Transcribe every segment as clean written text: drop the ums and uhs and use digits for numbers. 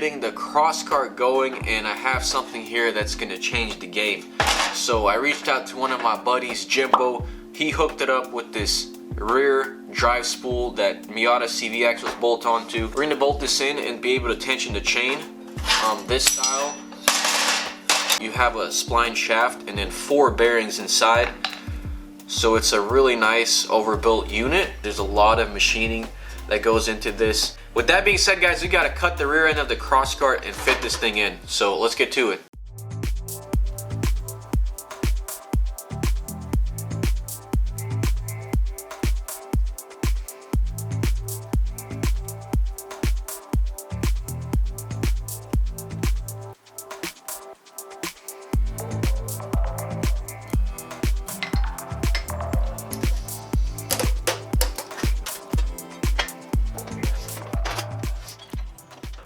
getting the Crosskart going, and I have something here that's gonna change the game. So I reached out to one of my buddies, Jimbo. He hooked it up with this rear drive spool that Miata CV axles bolt onto. We're gonna bolt this in and be able to tension the chain. This style, you have a spline shaft and then 4 bearings inside. So it's a really nice overbuilt unit. There's a lot of machining that goes into this. With that being said, guys, we gotta cut the rear end of the Crosskart and fit this thing in. So let's get to it.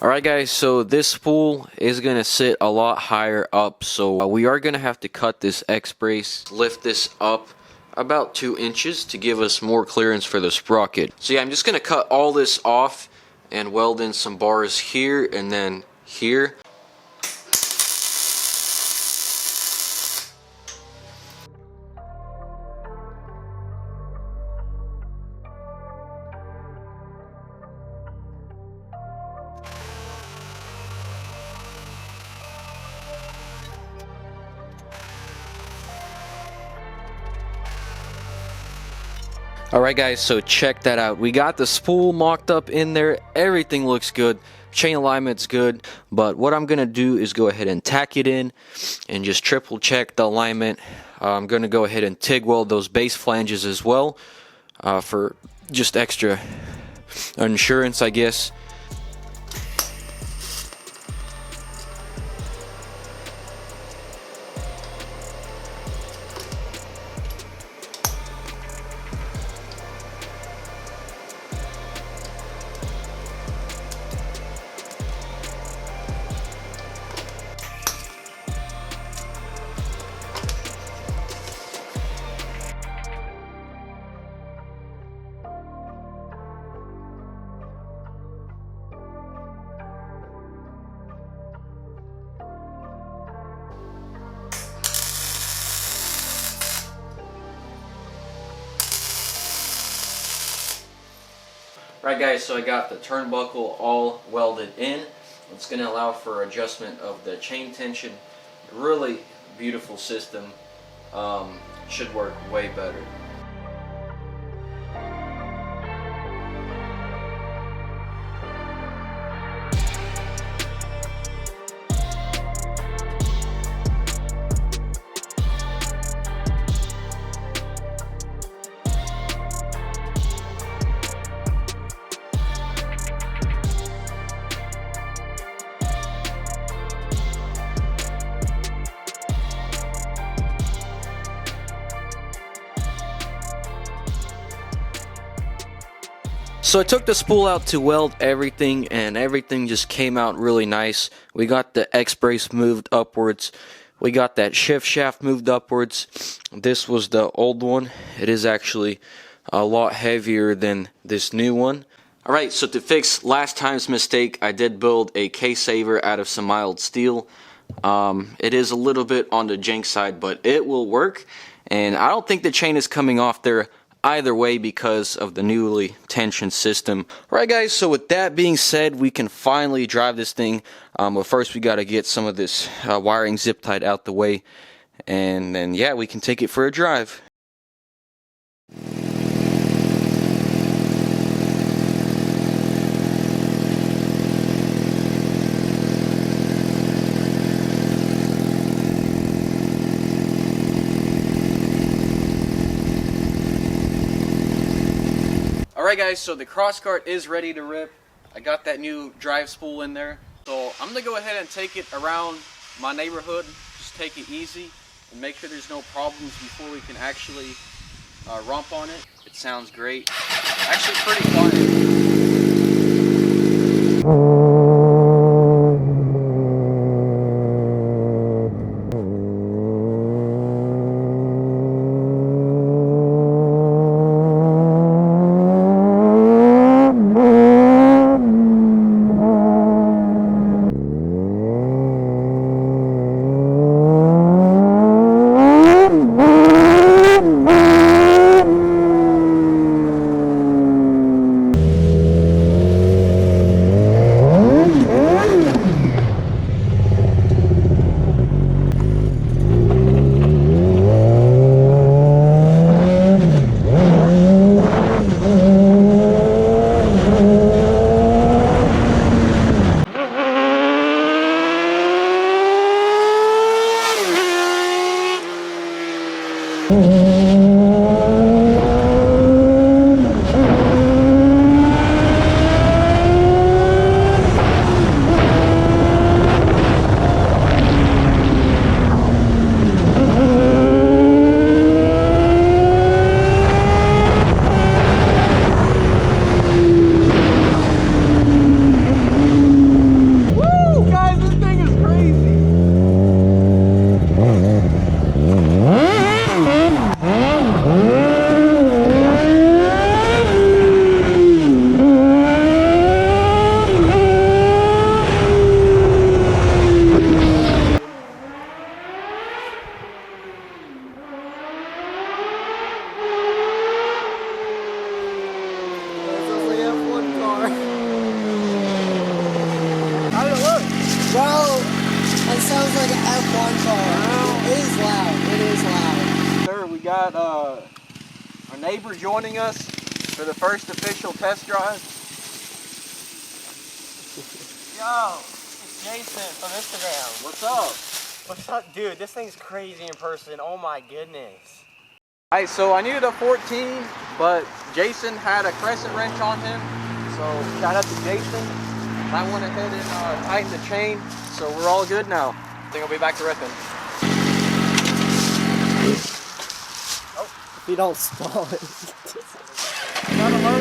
Alright guys, so this spool is going to sit a lot higher up, so we are going to have to cut this X-brace, lift this up about 2 inches to give us more clearance for the sprocket. So yeah, I'm just going to cut all this off and weld in some bars here and then here. Alright guys, so check that out. We got the spool mocked up in there. Everything looks good. Chain alignment's good. But what I'm going to do is go ahead and tack it in and just triple check the alignment. I'm going to go ahead and TIG weld those base flanges as well for just extra insurance, I guess. Right guys, so I got the turnbuckle all welded in. It's going to allow for adjustment of the chain tension. Really beautiful system. Should work way better. So I took the spool out to weld everything, and everything just came out really nice. We got the X-brace moved upwards. We got that shift shaft moved upwards. This was the old one. It is actually a lot heavier than this new one. Alright, so to fix last time's mistake, I did build a K-saver out of some mild steel. It is a little bit on the jank side, but it will work. And I don't think the chain is coming off there either way because of the newly tensioned system. Alright guys, so with that being said, we can finally drive this thing. But first we got to get some of this wiring zip tied out the way, and then yeah, we can take it for a drive. Alright guys, so the Crosskart is ready to rip. I got that new drive spool in there. So I'm going to go ahead and take it around my neighborhood. Just take it easy and make sure there's no problems before we can actually rump on it. It sounds great. Actually pretty quiet. It sounds like an F1 car. It is loud. It is loud. Sir, we got our neighbor joining us for the first official test drive. Yo, it's Jason from Instagram. What's up? What's up, dude? This thing's crazy in person. Oh my goodness. Alright, so I needed a 14, but Jason had a crescent wrench on him. So shout out to Jason. I went ahead and tightened the chain, so we're all good now. I think I'll be back to ripping. Oh, if you don't stall it. Gotta learn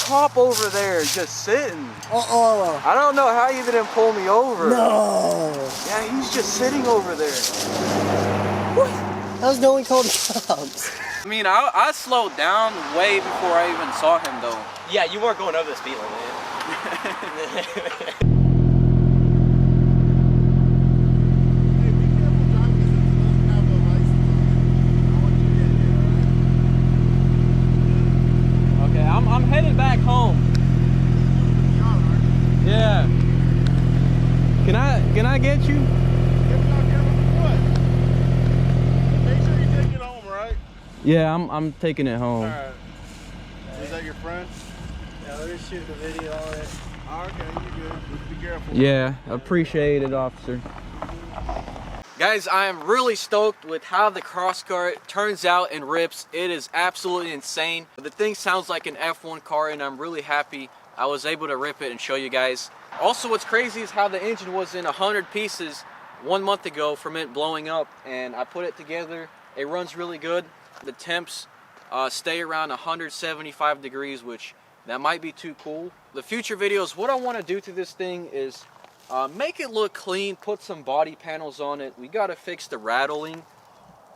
cop over there just sitting. I don't know how you didn't pull me over. No. Yeah, he's just sitting over there. What? How's no one called the cops? I mean, I slowed down way before I even saw him, though. Yeah, you weren't going over the speed limit. I'm headed back home. Yeah. Can I get you? Make sure you take it home, right? Yeah, I'm taking it home. Alright. Is that your friend? Yeah, we're just shooting a video on it. Oh, okay, you good. Just be careful. Yeah, appreciate it, officer. Guys, I am really stoked with how the Crosskart turns out in rips. It is absolutely insane. The thing sounds like an F1 car, and I'm really happy I was able to rip it and show you guys. Also, what's crazy is how the engine was in 100 pieces 1 month ago from it blowing up, and I put it together. It runs really good. The temps stay around 175 degrees, which that might be too cool. The future videos, what I want to do to this thing is make it look clean, put some body panels on it. We gotta fix the rattling,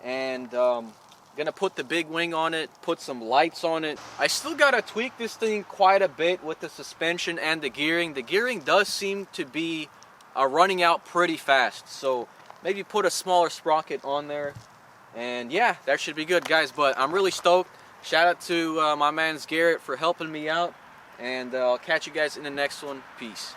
and gonna put the big wing on it, put some lights on it. I still gotta tweak this thing quite a bit with the suspension and the gearing. The gearing does seem to be running out pretty fast, so maybe put a smaller sprocket on there, and yeah, that should be good, guys. But I'm really stoked. Shout out to my man Garrett for helping me out, and I'll catch you guys in the next one. Peace.